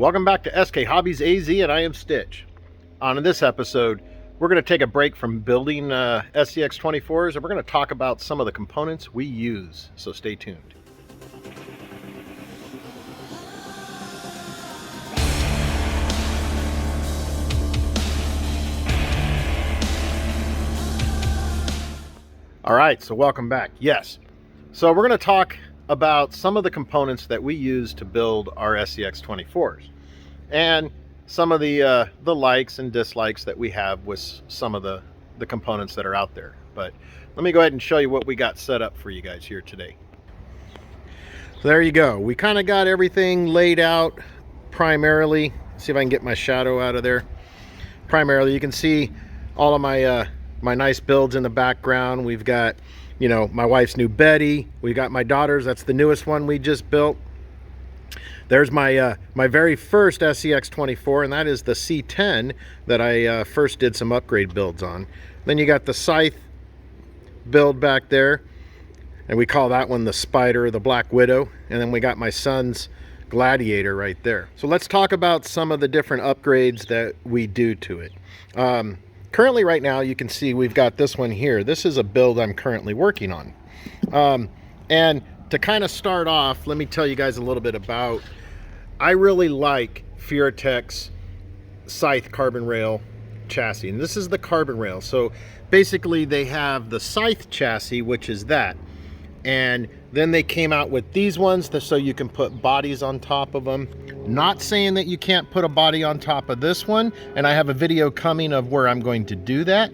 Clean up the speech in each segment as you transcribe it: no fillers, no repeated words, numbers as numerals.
Welcome back to SK Hobbies AZ, and I am Stitch. On this episode, we're going to take a break from building SCX24s, and we're going to talk about some of the components we use, so stay tuned. All right, so welcome back. Yes, so we're going to talk about some of the components that we use to build our SCX24s and some of the likes and dislikes that we have with some of the components that are out there. But let me go ahead and show you what we got set up for you guys here today. So there you go. We kind of got everything laid out primarily. See if I can get my shadow out of there. Primarily, you can see all of my my nice builds in the background. We've got, you know, my wife's new Betty. We got my daughter's, that's the newest one we just built. There's my my very first SCX24, and that is the C10 that I first did some upgrade builds on. Then you got the Scythe build back there, and we call that one the Spider, the Black Widow. And then we got my son's Gladiator right there. So let's talk about some of the different upgrades that we do to it. Currently right now, you can see we've got this one here. This is a build I'm currently working on. And to kind of start off, let me tell you guys a little bit about, I really like Furitek's Scythe carbon rail chassis. And this is the carbon rail. So basically they have the Scythe chassis, which is that. And then they came out with these ones so you can put bodies on top of them. Not saying that you can't put a body on top of this one, and I have a video coming of where I'm going to do that.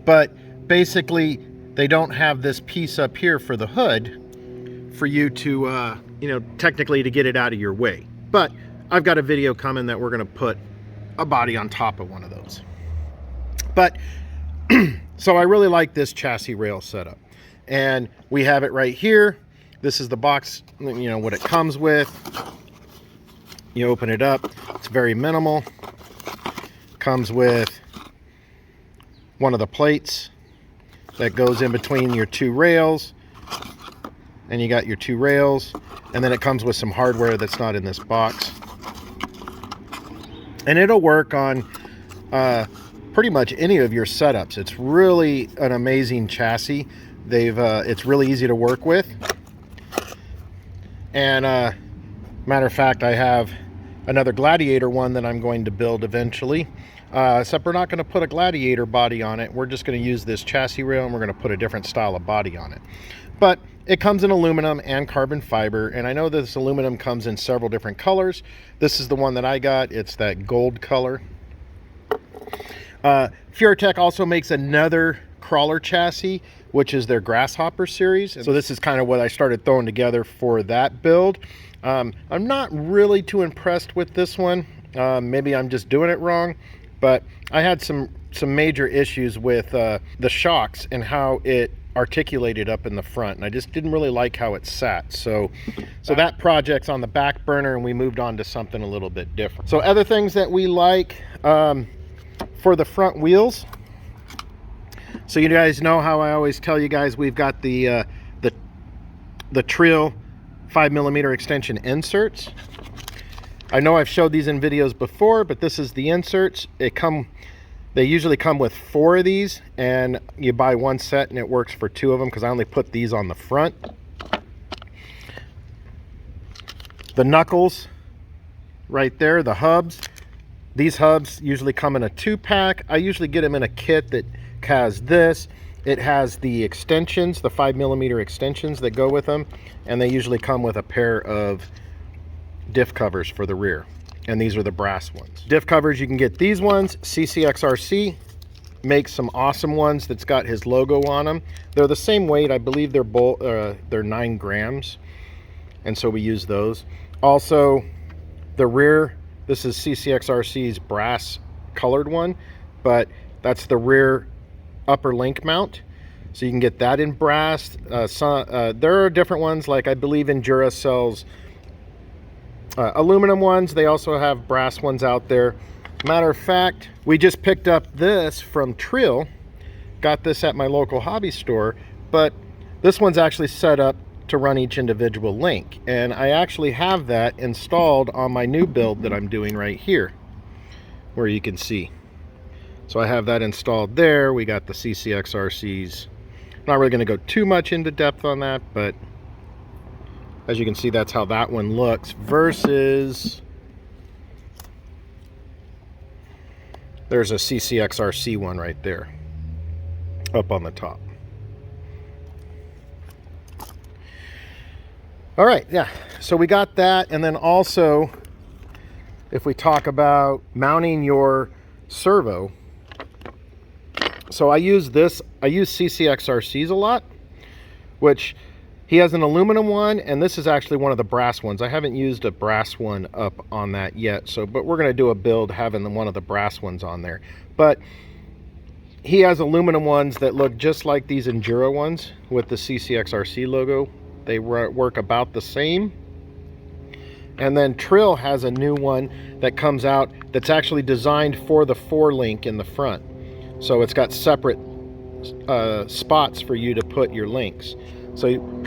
But basically, they don't have this piece up here for the hood for you to, you know, technically to get it out of your way. But I've got a video coming that we're going to put a body on top of one of those. But so I really like this chassis rail setup. And we have it right here. This is the box, you know, what it comes with. You open it up, it's very minimal. Comes with one of the plates that goes in between your two rails. And you got your two rails. And then it comes with some hardware that's not in this box. And it'll work on pretty much any of your setups. It's really an amazing chassis. It's really easy to work with. And matter of fact, I have another Gladiator one that I'm going to build eventually. Except we're not going to put a Gladiator body on it. We're just going to use this chassis rail, and we're going to put a different style of body on it. But it comes in aluminum and carbon fiber, and I know this aluminum comes in several different colors. This is the one that I got. It's that gold color. Furitek also makes another crawler chassis, which is their Grasshopper series. So this is kind of what I started throwing together for that build. I'm not really too impressed with this one. Maybe I'm just doing it wrong, but I had some major issues with the shocks and how it articulated up in the front, and I just didn't really like how it sat. So that project's on the back burner, and we moved on to something a little bit different. So other things that we like for the front wheels. So you guys know how I always tell you guys we've got the Treal 5mm extension inserts. I know I've showed these in videos before, but this is the inserts. They usually come with 4 of these, and you buy one set and it works for 2 of them because I only put these on the front. The knuckles right there, the hubs. These hubs usually come in a 2-pack. I usually get them in a kit that has this. It has the extensions, the 5mm extensions that go with them, and they usually come with a pair of diff covers for the rear, and these are the brass ones. Diff covers, you can get these ones. CCxRC makes some awesome ones that's got his logo on them. They're the same weight, I believe they're both they're 9 grams, and so we use those. Also the rear, this is CCxRC's brass colored one, but that's the rear upper link mount, so you can get that in brass. There are different ones, like I believe Injora sells aluminum ones. They also have brass ones out there. Matter of fact, we just picked up this from Treal, got this at my local hobby store, but this one's actually set up to run each individual link. And I actually have that installed on my new build that I'm doing right here, where you can see. So I have that installed there. We got the CCxRCs. Not really going to go too much into depth on that, but as you can see, that's how that one looks versus there's a CCxRC one right there up on the top. All right, yeah, so we got that. And then also, if we talk about mounting your servo, so I use CCxRCs a lot, which he has an aluminum one, and this is actually one of the brass ones. I haven't used a brass one up on that yet, but we're gonna do a build having one of the brass ones on there. But he has aluminum ones that look just like these Injora ones with the CCxRC logo. They work about the same. And then Treal has a new one that comes out that's actually designed for the 4-link in the front. So it's got separate spots for you to put your links. So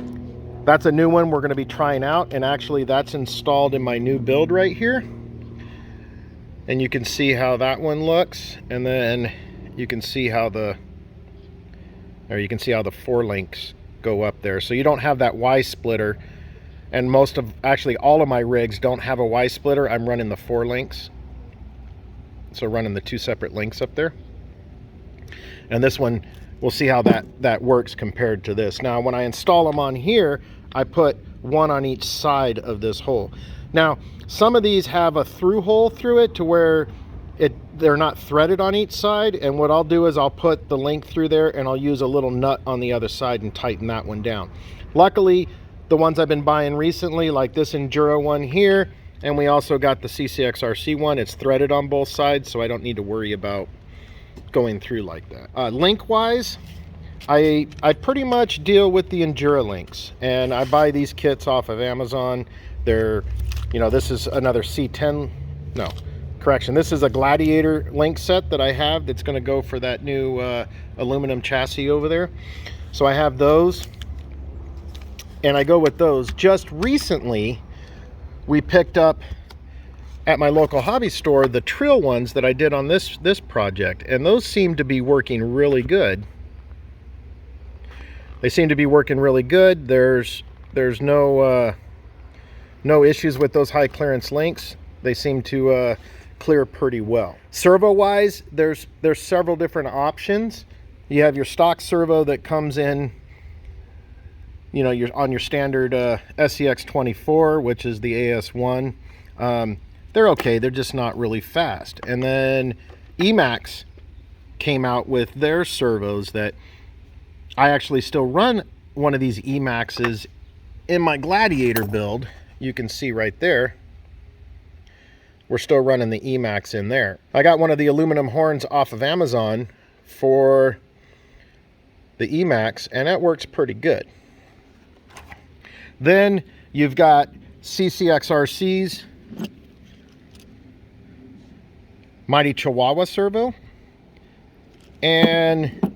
that's a new one we're going to be trying out, and actually that's installed in my new build right here. And you can see how that one looks, and then you can see how the 4 links go up there. So you don't have that Y splitter, and actually all of my rigs don't have a Y splitter. I'm running the 4 links, so running the 2 separate links up there. And this one, we'll see how that works compared to this. Now when I install them on here, I put one on each side of this hole. Now some of these have a through hole through it to where they're not threaded on each side, and what I'll do is I'll put the link through there and I'll use a little nut on the other side and tighten that one down. Luckily, the ones I've been buying recently, like this Injora one here, and we also got the CCxRC one, it's threaded on both sides, so I don't need to worry about going through like that. Link wise, I pretty much deal with the Injora links, and I buy these kits off of Amazon. They're, this is another C10, no, correction, this is a Gladiator link set that I have that's going to go for that new aluminum chassis over there. So I have those, and I go with those. Just recently we picked up at my local hobby store the Treal ones that I did on this project, and those seem to be working really good. They seem to be working really good. There's no issues with those high clearance links. They seem to clear pretty well. Servo wise, there's several different options. You have your stock servo that comes in, you're on your standard SCX24, which is the AS1. They're okay, they're just not really fast. And then Emax came out with their servos that I actually still run one of these Emaxes in my Gladiator build. You can see right there, we're still running the Emax in there. I got one of the aluminum horns off of Amazon for the Emax, and that works pretty good. Then you've got CCxRC's Mighty Chihuahua servo, and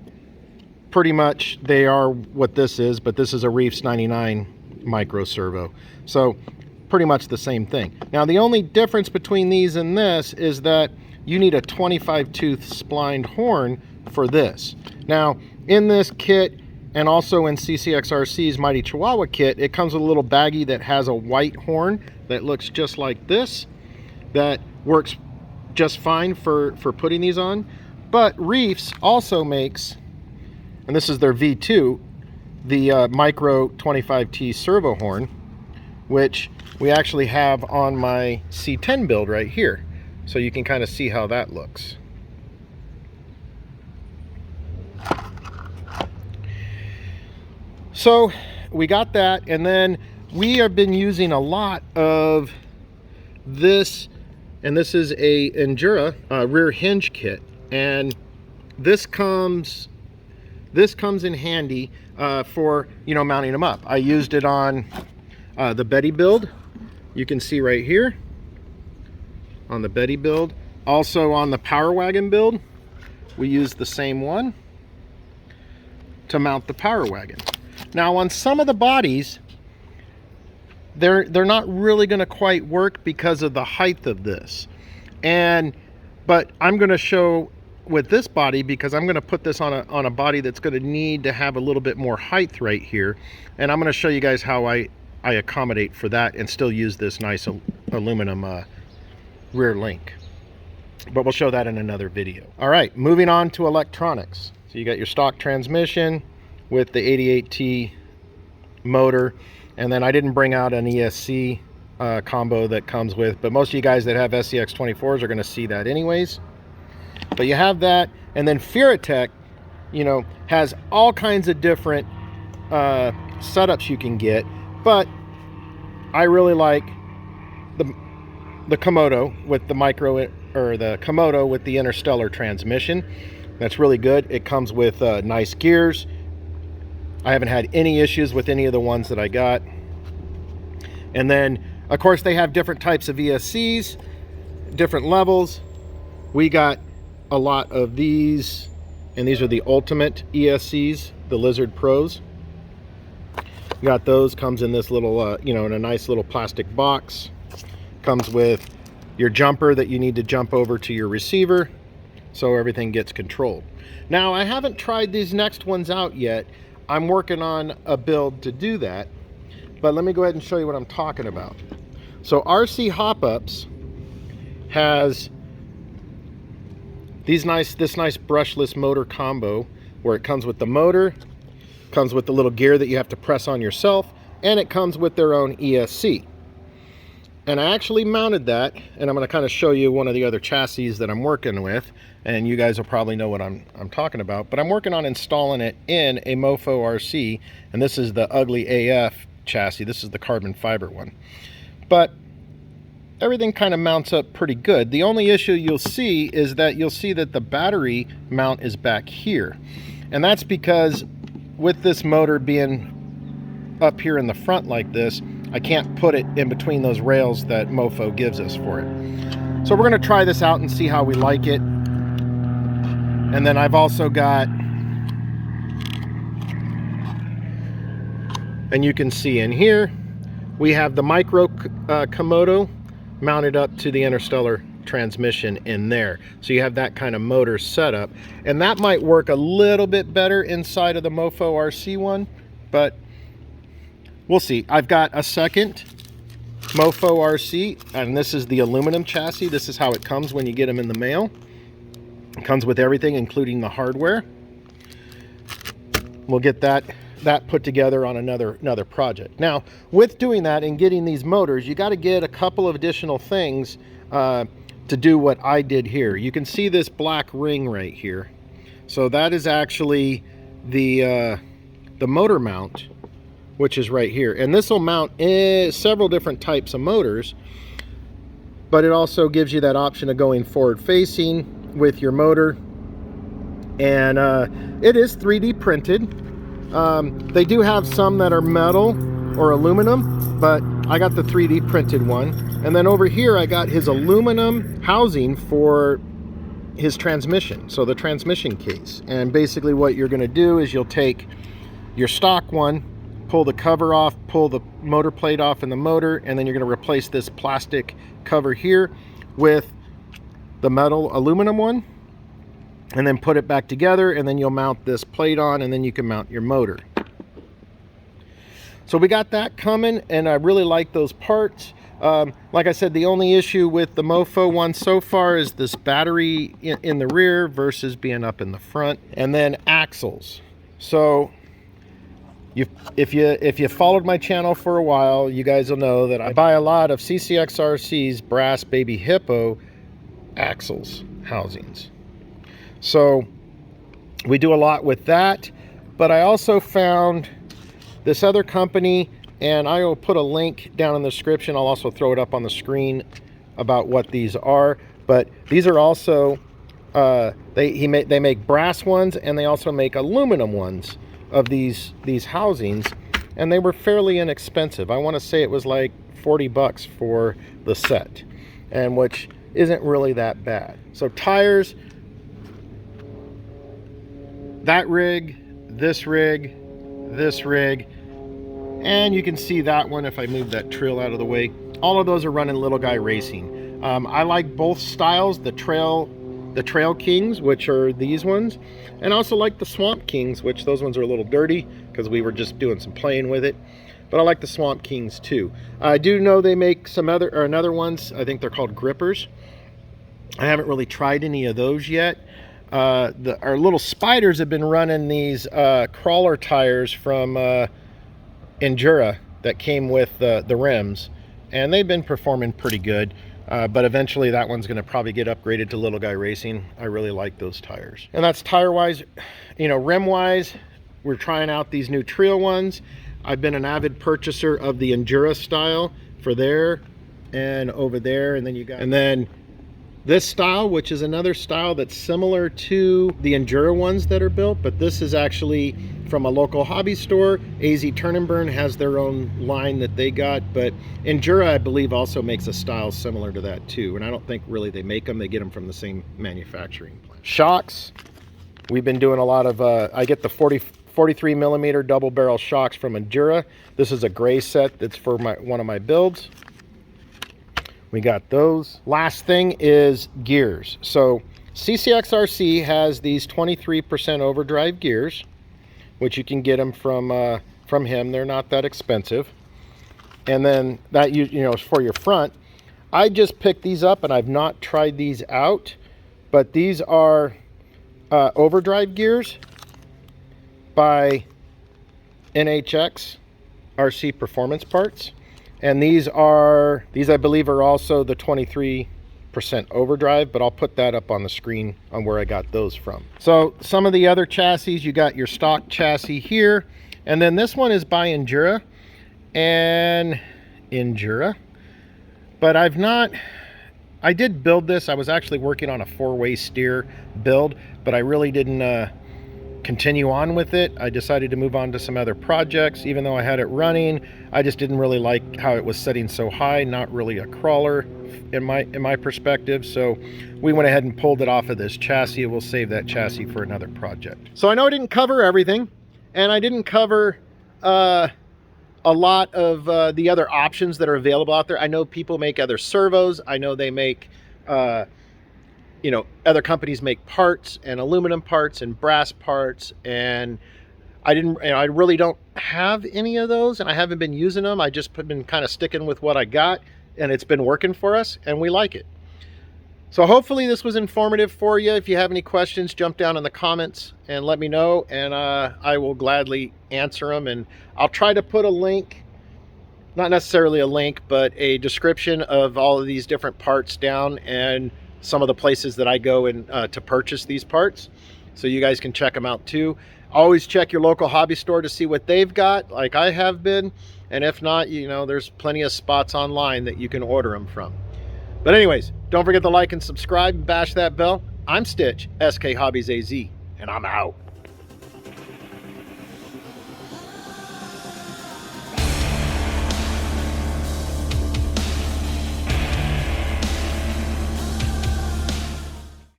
pretty much they are what this is, but this is a Reefs 99 micro servo. So pretty much the same thing. Now the only difference between these and this is that you need a 25 tooth splined horn for this. Now in this kit, and also in CCxRC's Mighty Chihuahua kit, it comes with a little baggie that has a white horn that looks just like this, that works just fine for putting these on. But Reefs also makes, and this is their V2, the micro 25T servo horn, which we actually have on my C10 build right here. So you can kind of see how that looks. So we got that, and then we have been using a lot of this, and this is a Injora rear hinge kit, and this comes in handy for mounting them up. I used it on the Betty build. You can see right here on the Betty build. Also on the Power Wagon build, we used the same one to mount the Power Wagon. Now on some of the bodies, they're not really going to quite work because of the height of this. But I'm going to show with this body, because I'm going to put this on a body that's going to need to have a little bit more height right here, and I'm going to show you guys how I accommodate for that and still use this nice aluminum rear link. But we'll show that in another video. All right, moving on to electronics. So you got your stock transmission with the 88T motor, and then I didn't bring out an ESC combo that comes with, but most of you guys that have SCX24s are going to see that anyways. But you have that, and then Furatech, you know, has all kinds of different setups you can get, but I really like the Komodo with the the Komodo with the interstellar transmission. That's really good. It comes with nice gears. I haven't had any issues with any of the ones that I got. And then, of course, they have different types of ESCs, different levels. We got a lot of these, and these are the ultimate ESCs, the Lizard Pros. Got those, comes in this little, you know, in a nice little plastic box. Comes with your jumper that you need to jump over to your receiver, so everything gets controlled. Now, I haven't tried these next ones out yet. I'm working on a build to do that, but let me go ahead and show you what I'm talking about. So RC Hopups has this nice brushless motor combo, where it comes with the motor, comes with the little gear that you have to press on yourself, and it comes with their own ESC. And I actually mounted that, and I'm going to kind of show you one of the other chassis that I'm working with, and you guys will probably know what I'm talking about. But I'm working on installing it in a MOFO RC, and this is the ugly AF chassis. This is the carbon fiber one. But everything kind of mounts up pretty good. The only issue you'll see is that the battery mount is back here. And that's because with this motor being up here in the front like this, I can't put it in between those rails that MOFO gives us for it. So we're going to try this out and see how we like it. And then I've also got, and you can see in here, we have the micro Komodo mounted up to the interstellar transmission in there. So you have that kind of motor setup. And that might work a little bit better inside of the MOFO RC one, but we'll see. I've got a second MOFO RC, and this is the aluminum chassis. This is how it comes when you get them in the mail. It comes with everything, including the hardware. We'll get that put together on another project. Now, with doing that and getting these motors, you got to get a couple of additional things to do what I did here. You can see this black ring right here. So that is actually the motor mount, which is right here. And this will mount several different types of motors, but it also gives you that option of going forward facing with your motor. And it is 3D printed. They do have some that are metal or aluminum, but I got the 3D printed one. And then over here I got his aluminum housing for his transmission, so the transmission case. And basically what you're going to do is you'll take your stock one, pull the cover off, pull the motor plate off in the motor, and then you're going to replace this plastic cover here with the metal aluminum one, and then put it back together, and then you'll mount this plate on, and then you can mount your motor. So we got that coming, and I really like those parts. Like I said, the only issue with the MOFO one so far is this battery in the rear versus being up in the front. And then axles. So if you followed my channel for a while, you guys will know that I buy a lot of CCxRC's brass baby hippo axles housings. So we do a lot with that, but I also found this other company, and I will put a link down in the description. I'll also throw it up on the screen about what these are. But these are also they make brass ones, and they also make aluminum ones of these housings, and they were fairly inexpensive. I want to say it was like 40 bucks for the set, and which isn't really that bad. So tires, that rig, this rig, And you can see that one if I move that Treal out of the way. All of those are running Little Guy Racing. I like both styles, the Trail Kings, which are these ones, and also like the Swamp Kings, which those ones are a little dirty because we were just doing some playing with it. But I like the Swamp Kings too. I do know they make some another ones. I think they're called grippers. I haven't really tried any of those yet. Our little spiders have been running these crawler tires from Injora that came with the rims, and they've been performing pretty good. But eventually that one's going to probably get upgraded to Little Guy Racing. I really like those tires. And that's tire wise. You know, rim wise, we're trying out these new Treal ones. I've been an avid purchaser of the Injora style for there and over there, and then this style, which is another style that's similar to the Injora ones that are built, but this is actually from a local hobby store. AZ Turn and Burn has their own line that they got, but Injora, I believe, also makes a style similar to that too. And I don't think really they make them, they get them from the same manufacturing plant. Shocks, we've been doing a lot of, I get the 43 millimeter double barrel shocks from Injora. This is a gray set that's for one of my builds. We got those. Last thing is gears. So CCxRC has these 23% overdrive gears, which you can get them from him. They're not that expensive. And then that you know is for your front. I just picked these up and I've not tried these out, but these are overdrive gears by NHX RC Performance Parts. And these I believe are also the 23% overdrive, but I'll put that up on the screen on where I got those from. So some of the other chassis, you got your stock chassis here, and then this one is by Injora, but I did build this. I was actually working on a 4-way steer build, but I really didn't continue on with it. I decided to move on to some other projects. Even though I had it running, I just didn't really like how it was setting so high, not really a crawler in my perspective. So we went ahead and pulled it off of this chassis. We'll save that chassis for another project. So I know I didn't cover everything, and I didn't cover a lot of the other options that are available out there. I know people make other servos. I know they make you know, other companies make parts and aluminum parts and brass parts, and I really don't have any of those, and I haven't been using them. I just been kind of sticking with what I got, and it's been working for us, and we like it. So hopefully this was informative for you. If you have any questions, jump down in the comments and let me know, and I will gladly answer them. And I'll try to put a link, not necessarily a link, but a description of all of these different parts down, and some of the places that I go in to purchase these parts, so you guys can check them out too. Always check your local hobby store to see what they've got, like I have been, and if not, you know, there's plenty of spots online that you can order them from. But anyways, don't forget to like and subscribe and bash that bell. I'm Stitch, SK Hobbies AZ, and I'm out.